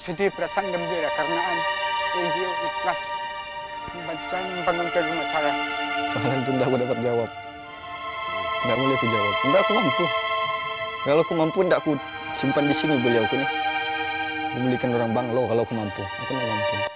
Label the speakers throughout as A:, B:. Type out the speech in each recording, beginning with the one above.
A: Sedih perasaan gembira karena NGO ikhlas membantu saya membangunkan rumah saya.
B: Soalan itu tidak aku dapat jawab. Tidak boleh aku jawab. Tidak aku mampu. Kalau aku mampu, tidak aku simpan di sini beliau aku nih. Aku belikan orang banglo kalau aku mampu. Aku tidak mampu.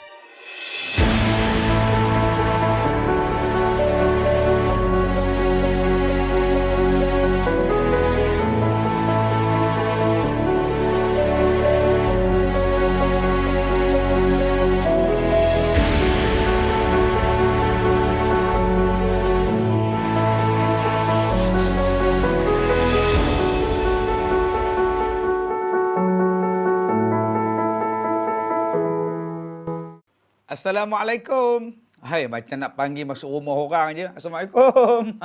C: Assalamualaikum. Hai, macam nak panggil masuk rumah orang je. Assalamualaikum.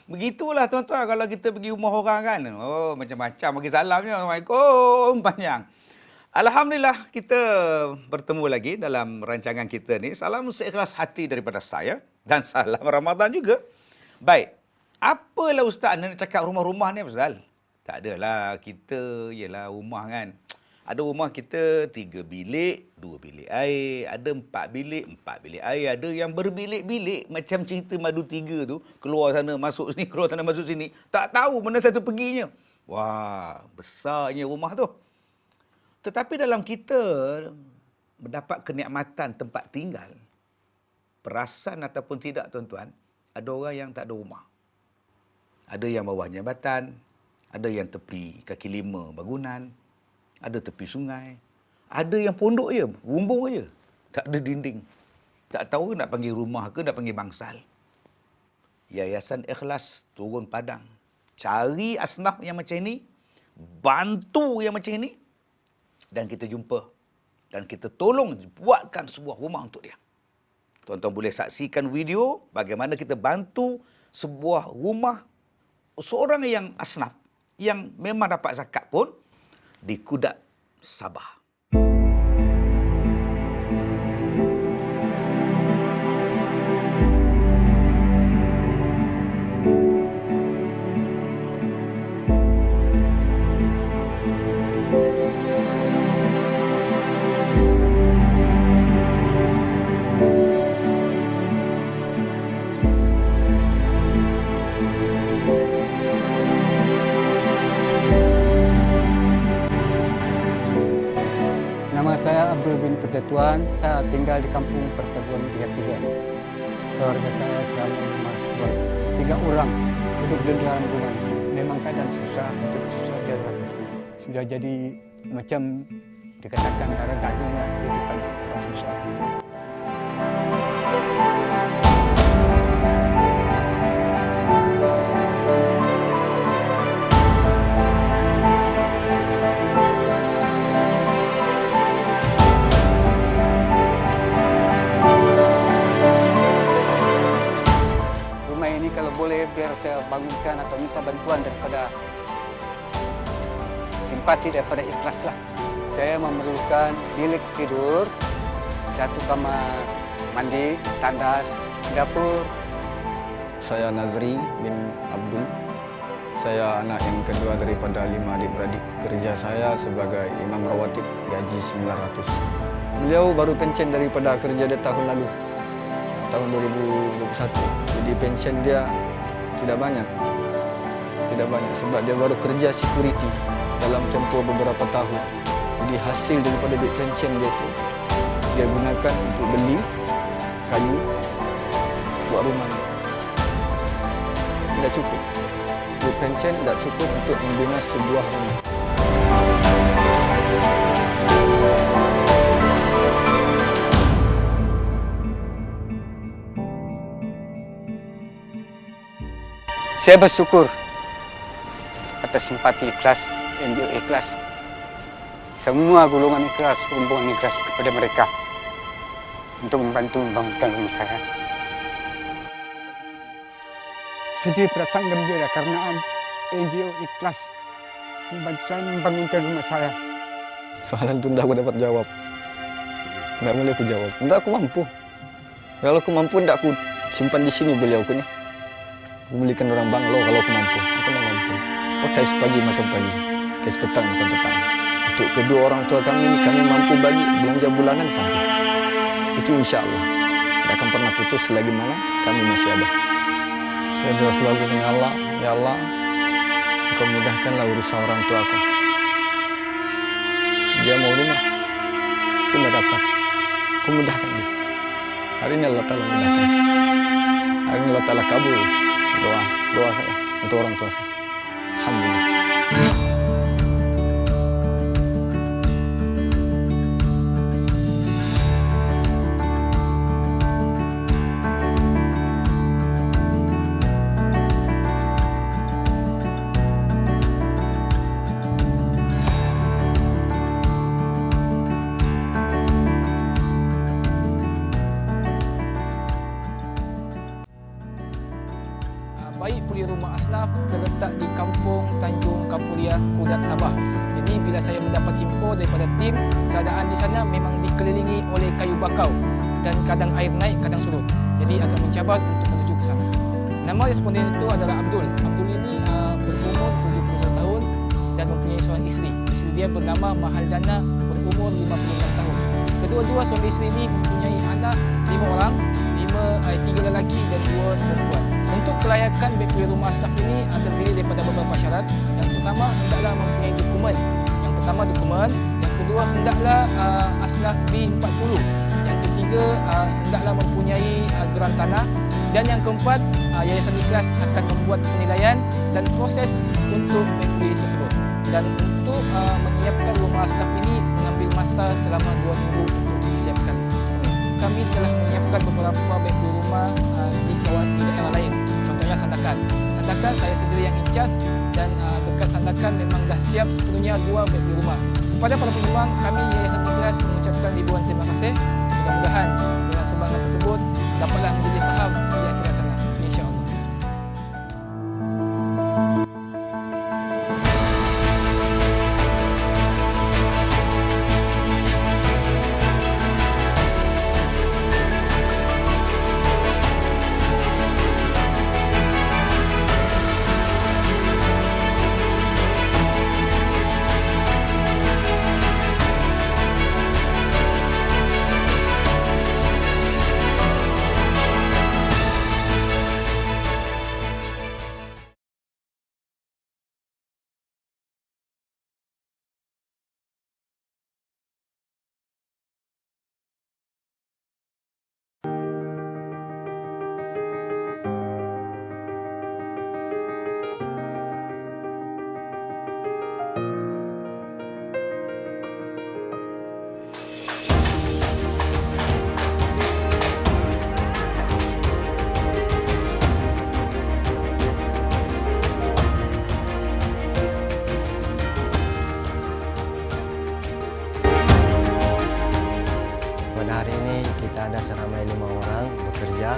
C: Begitulah tuan-tuan kalau kita pergi rumah orang kan. Oh, macam-macam bagi salamnya. Assalamualaikum. Panjang. Alhamdulillah kita bertemu lagi dalam rancangan kita ni. Salam seikhlas hati daripada saya. Dan salam Ramadan juga. Baik. Apalah Ustaz nak cakap rumah-rumah ni Ustaz? Tak adalah. Kita ialah rumah kan. Ada rumah kita 3 bilik, 2 bilik air. Ada 4 bilik air. Ada yang berbilik-bilik. Macam cerita Madu 3 tu. Keluar sana, masuk sini, keluar sana, masuk sini. Tak tahu mana satu perginya. Wah, besarnya rumah tu. Tetapi dalam kita mendapat kenikmatan tempat tinggal, perasan ataupun tidak tuan-tuan, ada orang yang tak ada rumah. Ada yang bawah jambatan, ada yang tepi kaki lima bangunan, ada tepi sungai, ada yang pondok je, bumbung je, tak ada dinding. Tak tahu nak panggil rumah ke nak panggil bangsal. Yayasan Ikhlas turun padang, cari asnaf yang macam ini, bantu yang macam ini, dan kita jumpa dan kita tolong buatkan sebuah rumah untuk dia. Tuan-tuan boleh saksikan video bagaimana kita bantu sebuah rumah seorang yang asnaf yang memang dapat zakat pun di Kudat, Sabah.
A: Nama saya Abdul bin Pertetuan, saya tinggal di kampung Pertetuan 33. Keluarga saya selama 3 orang hidup di dalam rumah. Memang keadaan susah, hidup susah dia. Sudah jadi macam dikatakan darah daging lah, kehidupan orang susah. Kalau boleh biar saya bangunkan atau minta bantuan daripada simpati daripada ikhlas lah. Saya memerlukan bilik tidur, 1 kamar mandi, tandas, dapur.
B: Saya Nazri bin Abdul. Saya anak yang kedua daripada 5 adik-beradik. Kerja saya sebagai imam rawatib, gaji 900. Beliau baru pensiun daripada kerja dia tahun lalu, tahun 2021. Jadi pensiun dia tidak banyak sebab dia baru kerja security dalam tempoh beberapa tahun. Jadi hasil daripada duit pensiun dia itu dia gunakan untuk beli kayu buat rumah. Tidak cukup. Duit pensiun tidak cukup untuk membina sebuah rumah.
A: Saya bersyukur atas simpati ikhlas, NGO ikhlas. Semua golongan ikhlas, rombongan ikhlas kepada mereka untuk membantu membangunkan rumah saya. Sedih perasaan gembira karena NGO ikhlas membantu saya membangunkan rumah saya.
B: Soalan itu tidak aku dapat jawab. Tidak boleh aku jawab. Tidak aku mampu. Kalau aku mampu, tidak aku simpan di sini beliau aku nih. Aku belikan orang banglo kalau aku mampu. Aku tidak mampu. Pakai sepagi makan pagi, pakai sepetang makan petang. Itu untuk kedua orang tua kami ini kami mampu bagi belanja bulanan saja. Itu insya Allah tidak akan pernah putus selagi mana kami masih ada. Saya doa selalu dengan Allah, ya Allah, Engkau mudahkanlah urusan orang tua aku. Dia mau rumah, tapi tidak dapat. Kau mudahkan dia. Hari ini Allah Ta'ala mudahkan. Hari ini Allah Ta'ala kabul doa saya untuk orang tua saya. Alhamdulillah.
D: Baik Puli Rumah Asnaf terletak di Kampung Tanjung Kampuria, Kudat, Sabah. Jadi bila saya mendapat info daripada tim, keadaan di sana memang dikelilingi oleh kayu bakau dan kadang air naik, kadang surut. Jadi agak mencabar untuk menuju ke sana. Nama responden itu adalah Abdul. Abdul ini berumur 71 tahun dan mempunyai seorang isteri. Isteri dia bernama Mahaldana, berumur 56 tahun. Kedua-dua suami isteri ini mempunyai anak 5 orang, 3 lelaki dan 2 perempuan. Untuk kelayakan beg Puli Rumah Asnaf ini terdiri daripada beberapa syarat. Yang pertama, hendaklah mempunyai dokumen. Yang pertama dokumen, yang kedua hendaklah asnaf B40. Yang ketiga, hendaklah mempunyai geran tanah, dan yang keempat, Yayasan Ikhlas akan membuat penilaian dan proses untuk beg Puli tersebut. Dan untuk menyiapkan rumah asnaf ini mengambil masa selama 2 minggu untuk disiapkan sepenuhnya. Kami telah menyiapkan beberapa beg Puli rumah di daerah lain. Contohnya Sandakan. Sandakan saya sendiri yang incas, dan dekat Sandakan memang dah siap sepenuhnya 2 beg Puli rumah. Kepada para penyumbang, kami Yayasan Ikhlas mengucapkan ribuan terima kasih. Mudah-mudahan dengan sumbangan tersebut dapatlah menjadi saham di akhirat sana, insya-Allah.
E: Pada hari ini kita ada seramai 5 orang bekerja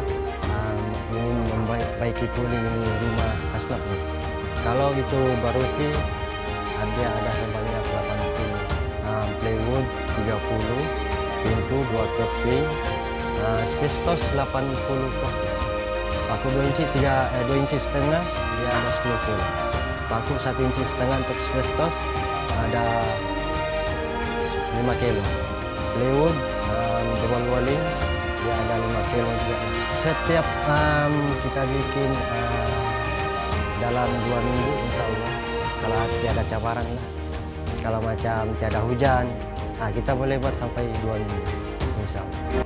E: ingin memperbaiki pulih ini rumah asnaf ini. Kalau itu baruti dia ada sebanyak 80, plywood 30, pintu 2 keping, asbestos 80 keping. Paku 2 inci 2 inci setengah dia ada 10 kilo. Paku 1 inci setengah untuk asbestos ada 5 kilo. Plywood drum rolling dia ada 5 kilo juga. Setiap kita bikin dalam 2 minggu insya Allah. Kalau tiada cabaran lah, kalau macam tiada hujan, kita boleh buat sampai 2 minggu insya Allah.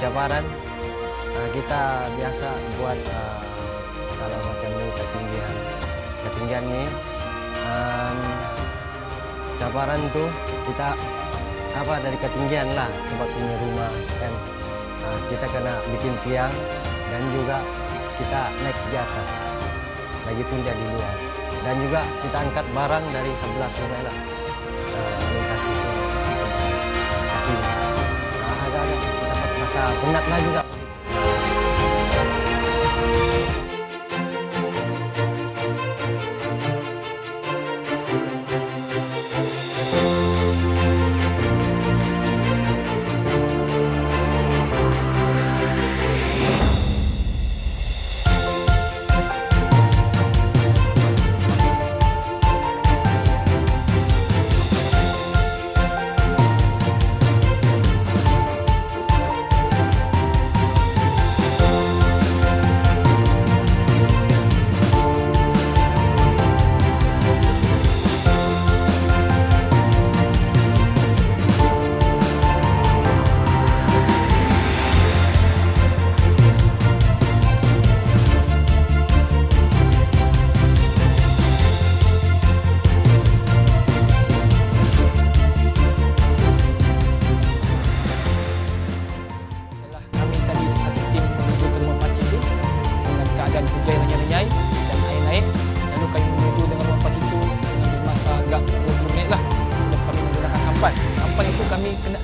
E: Cabaran kita biasa buat kalau macam ini ketinggian ini cabaran tuh kita dari ketinggian lah, sebab ini rumah kan kita kena bikin tiang dan juga kita naik di atas lagipun dia di luar, dan juga kita angkat barang dari sebelah sungai lah, melintasi sungai sampai ke sini. Agak-agak dapat rasa penat lah juga.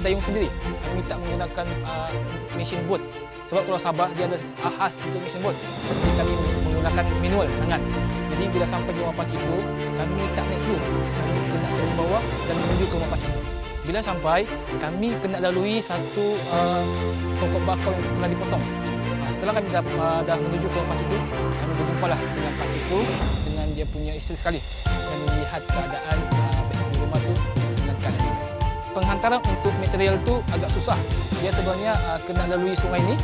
D: dayung sendiri. Kami tak menggunakan mesin bot. Sebab kalau Sabah dia ada khas untuk mesin bot. Jadi kami menggunakan manual tangan. Jadi bila sampai di rumah Pak Cik Tu, kami tak naik terus. Kami kena turun bawah dan menuju ke rumah Pak Cik Tu. Bila sampai, kami kena lalui satu pokok bakau yang telah dipotong. Setelah kami dah menuju ke rumah Pak Cik Tu, kami berjumpalah dengan Pak Cik Tu dengan dia punya isteri sekali dan melihat keadaan di rumah tu dengan keadaan. Penghantaran untuk material tu agak susah. Dia sebenarnya kena lalui sungai ni.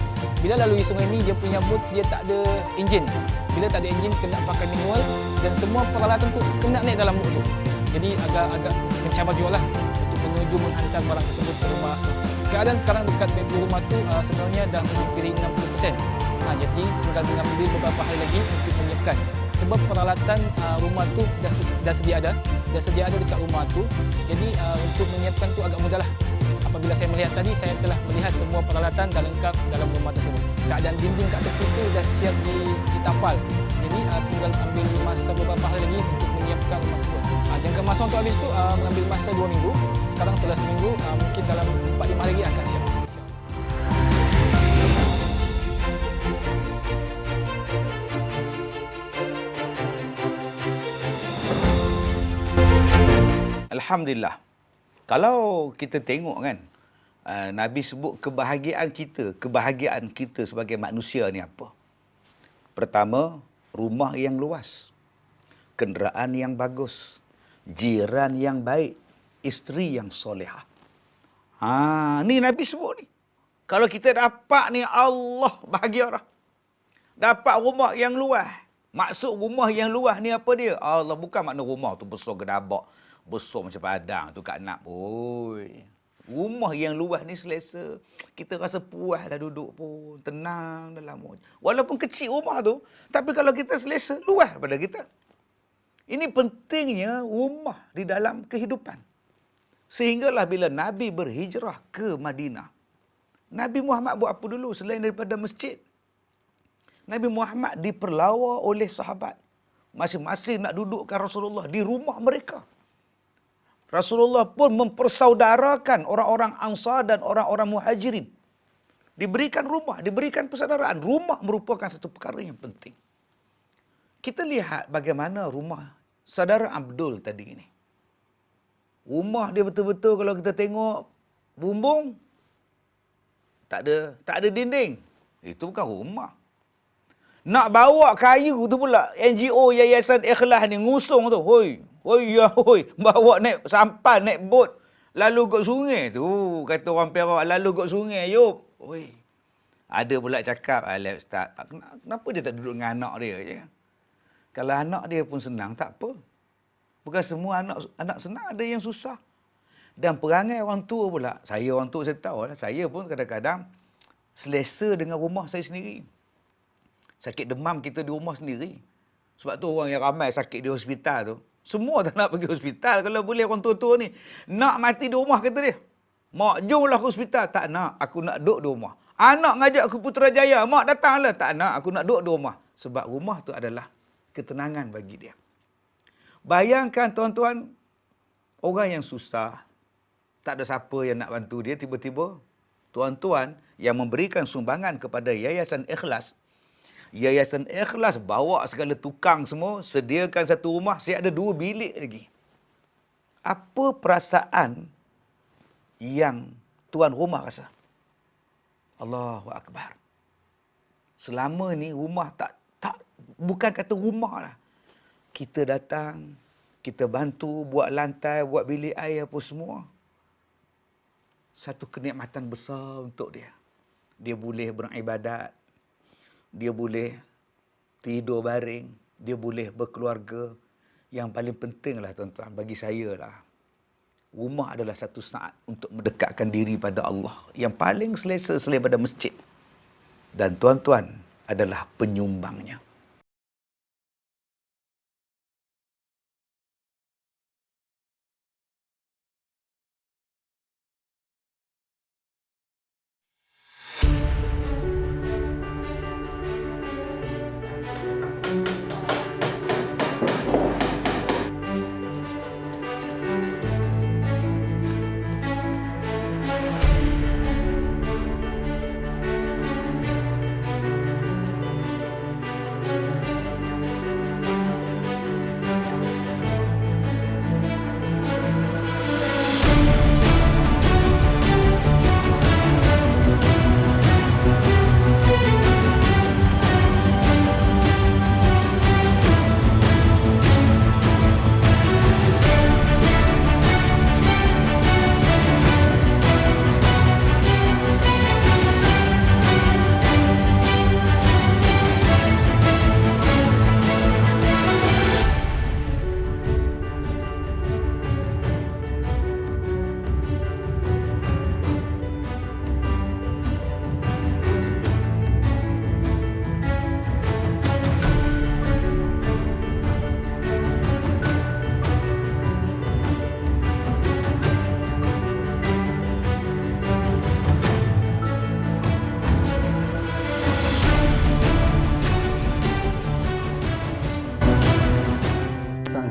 D: Bila lalui sungai ni, dia punya bot dia tak ada enjin. Bila tak ada enjin, kena pakai manual dan semua peralatan tu kena naik dalam bot tu. Jadi agak mencabar juga lah untuk menuju menghantar barang tersebut ke rumah asal. Keadaan sekarang dekat bateri rumah tu sebenarnya dah menghampiri 60%. Jadi tinggal mengambil beberapa hari lagi untuk menyiapkan. Sebab peralatan rumah tu dah sedia ada dekat rumah tu. Jadi untuk menyiapkan tu agak mudahlah. Apabila saya melihat tadi, saya telah melihat semua peralatan dah lengkap dalam rumah tersebut. Keadaan dinding kat tepi tu dah siap ditapal. Jadi tinggal ambil masa beberapa hari lagi untuk menyiapkan rumah tersebut. Jangka masa untuk habis tu mengambil masa 2 minggu. Sekarang telah seminggu, mungkin dalam 4-5 hari lagi akan siap.
C: Alhamdulillah. Kalau kita tengok kan, Nabi sebut kebahagiaan kita sebagai manusia ni apa? Pertama, rumah yang luas, kenderaan yang bagus, jiran yang baik, isteri yang solehah. Ni Nabi sebut ni. Kalau kita dapat ni, Allah bahagia dah. Dapat rumah yang luas. Maksud rumah yang luas ni apa dia? Allah, bukan makna rumah tu besar gedabak, besar macam padang tu kat nak. Oi. Rumah yang luas ni selesa. Kita rasa puas dah duduk pun. Tenang dalam rumah. Walaupun kecil rumah tu, tapi kalau kita selesa, luas pada kita. Ini pentingnya rumah di dalam kehidupan. Sehinggalah bila Nabi berhijrah ke Madinah, Nabi Muhammad buat apa dulu selain daripada masjid? Nabi Muhammad diperlawa oleh sahabat. Masing-masing nak dudukkan Rasulullah di rumah mereka. Rasulullah pun mempersaudarakan orang-orang Ansar dan orang-orang Muhajirin. Diberikan rumah, diberikan persaudaraan. Rumah merupakan satu perkara yang penting. Kita lihat bagaimana rumah saudara Abdul tadi ini. Rumah dia betul-betul kalau kita tengok bumbung, tak ada dinding. Itu bukan rumah. Nak bawa kayu tu pula, NGO Yayasan Ikhlas ni ngusung tu. Hoi, bawa naik sampan, naik bot. Lalu kat sungai tu, kata orang Perak, lalu kat sungai, yuk. Hoi. Ada pula cakap, alai ustaz, kenapa dia tak duduk dengan anak dia je? Kalau anak dia pun senang, tak apa. Bukan semua anak senang, ada yang susah. Dan perangai orang tua pula, saya orang tua saya tahu lah, saya pun kadang-kadang selesa dengan rumah saya sendiri. Sakit demam kita di rumah sendiri. Sebab tu orang yang ramai sakit di hospital tu, semua tak nak pergi hospital kalau boleh orang tua-tua ni. Nak mati di rumah kata dia. Mak, jomlah ke hospital. Tak nak, aku nak duduk di rumah. Anak ngajak ke Putrajaya, mak datanglah. Tak nak, aku nak duduk di rumah. Sebab rumah tu adalah ketenangan bagi dia. Bayangkan tuan-tuan, orang yang susah, tak ada siapa yang nak bantu dia, tiba-tiba tuan-tuan yang memberikan sumbangan kepada Yayasan Ikhlas, Yayasan Ikhlas bawa segala tukang semua, sediakan satu rumah, saya ada 2 bilik lagi. Apa perasaan yang tuan rumah rasa? Allahu Akbar. Selama ni rumah tak bukan kata rumah lah. Kita datang, kita bantu buat lantai, buat bilik air apa semua. Satu kenikmatan besar untuk dia. Dia boleh beribadat, dia boleh tidur baring, dia boleh berkeluarga. Yang paling pentinglah tuan-tuan bagi saya lah, rumah adalah satu saat untuk mendekatkan diri pada Allah. Yang paling selesa selain pada masjid. Dan tuan-tuan adalah penyumbangnya.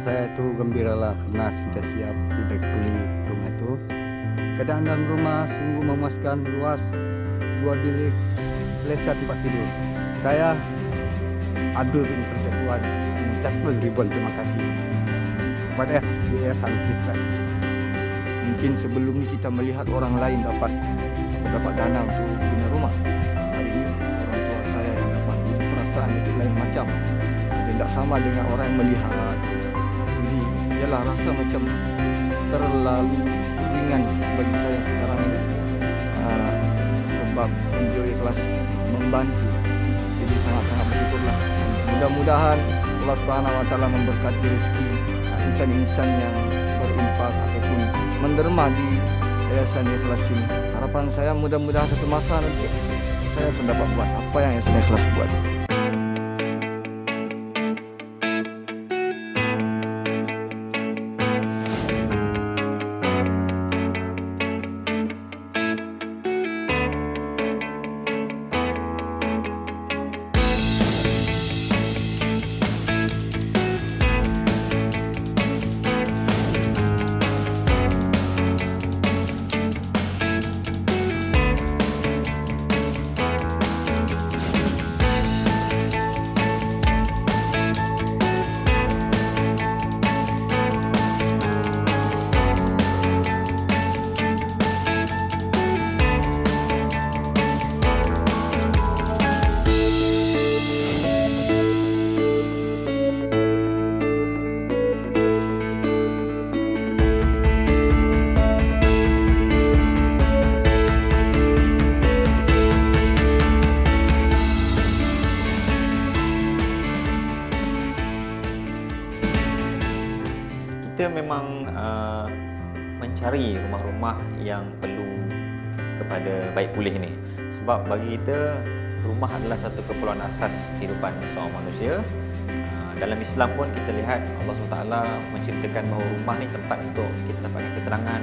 A: saya itu gembiralah karena sudah siap dibaik pulih rumah itu. Keadaan dalam rumah sungguh memuaskan, luas, 2 bilik, selesa tempat tidur. Saya Abdul bin Perdetuan mengucapkan ribuan terima kasih kepada Yayasan Ikhlas. Mungkin sebelum ini kita melihat orang lain dapat dana untuk punya rumah. Hari ini orang tua saya yang dapat, itu perasaan itu lain macam. Tidak sama dengan orang yang melihat. Jadi ialah rasa macam terlalu ringan bagi saya sekarang ini. Sebab NGO Ikhlas membantu. Jadi sangat-sangat bersyukurlah. Mudah-mudahan Allah Subhanahu Wa Taala memberkati rezeki insan-insan yang berinfak ataupun menderma di Yayasan Ikhlas ini. Harapan saya mudah-mudahan satu masa nanti saya pun dapat buat apa yang Yayasan Ikhlas buat.
F: Kita memang mencari rumah-rumah yang perlu kepada baik pulih ini. Sebab bagi kita, rumah adalah satu keperluan asas kehidupan seorang manusia. Dalam Islam pun kita lihat Allah SWT menciptakan bahawa rumah ni tempat untuk kita dapatkan keterangan,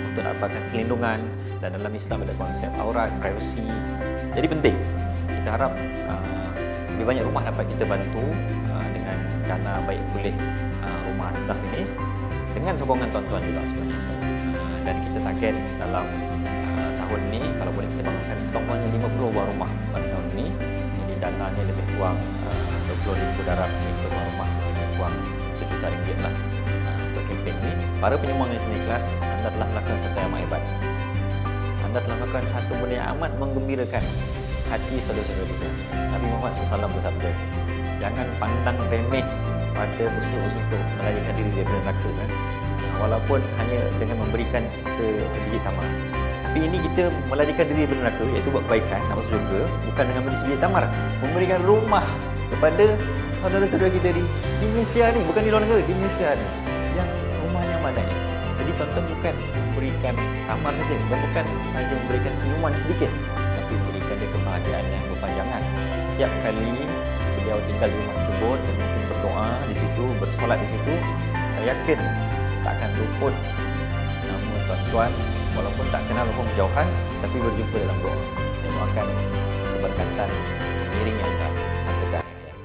F: untuk dapatkan perlindungan, dan dalam Islam ada konsep aurat, privasi. Jadi penting. Kita harap lebih banyak rumah dapat kita bantu dengan dana baik pulih rumah asnaf ini, dengan sokongan tuan-tuan juga sebenarnya. Dan kita target dalam tahun ini, kalau boleh kita bangunkan sekurang-kurangnya 50 buah rumah pada tahun ini. Jadi dananya lebih kurang 20,000 darab untuk buah rumah, lebih kurang RM1 juta lah untuk kempen ini. Para penyumbang Yayasan Ikhlas, anda telah melakukan satu yang amat hebat. Anda telah melakukan satu benda yang amat menggembirakan hati saudara-saudara kita. Nabi Muhammad SAW bersabda, jangan pandang remeh pada usaha untuk melarikan diri daripada neraka, kan? Walaupun hanya dengan memberikan sebiji tamar. Tapi ini kita melarikan diri daripada neraka, iaitu buat kebaikan, nak masuk syurga, bukan dengan beri sebiji tamar, memberikan rumah kepada saudara-saudara kita di Malaysia ni, bukan di luar negara, di Malaysia ni, yang rumahnya amanah. Jadi tuan-tuan bukan memberikan tamar saja, dan bukan sahaja memberikan senyuman sedikit, tapi memberikan dia kebahagiaan yang berpanjangan. Setiap kali beliau tinggal di rumah tersebut dan mungkin berdoa di situ, bersolat di situ, saya yakin tak akan luput nama tuan-tuan, walaupun tak kenal walaupun berjauhan, tapi berjumpa dalam doa. Saya doakan keberkatan mengiringi anda sampai ke akhir hayat.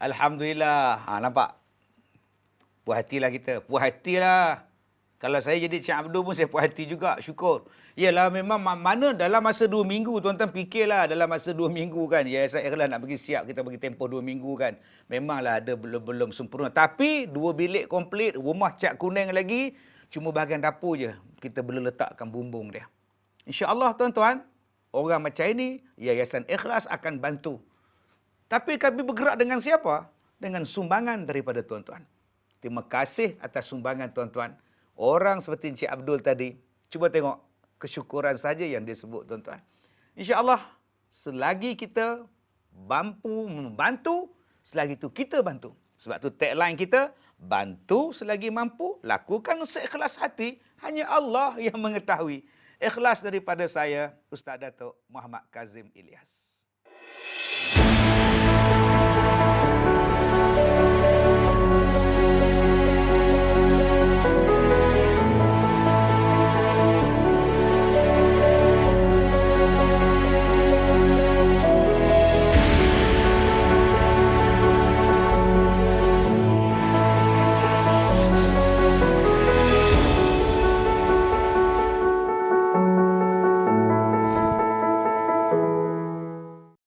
C: Alhamdulillah. Nampak? Puas hatilah kita. Puas hatilah. Kalau saya jadi Cik Abdul pun saya puas hati juga. Syukur. Yalah, memang mana dalam masa 2 minggu, tuan-tuan fikirlah dalam masa 2 minggu kan. Ya, saya ikhlas nak bagi siap, kita bagi tempoh 2 minggu kan. Memanglah ada belum sempurna. Tapi 2 bilik komplit, rumah cat kuning lagi, cuma bahagian dapur je kita boleh letakkan bumbung dia. InsyaAllah tuan-tuan, orang macam ini, Yayasan Ikhlas akan bantu. Tapi kami bergerak dengan siapa? Dengan sumbangan daripada tuan-tuan. Terima kasih atas sumbangan tuan-tuan. Orang seperti Encik Abdul tadi, cuba tengok kesyukuran saja yang dia sebut tuan-tuan. InsyaAllah, selagi kita mampu membantu, selagi itu kita bantu. Sebab tu tagline kita, bantu selagi mampu, lakukan seikhlas hati, hanya Allah yang mengetahui. Ikhlas daripada saya, Ustaz Datuk Muhammad Kazim Ilyas.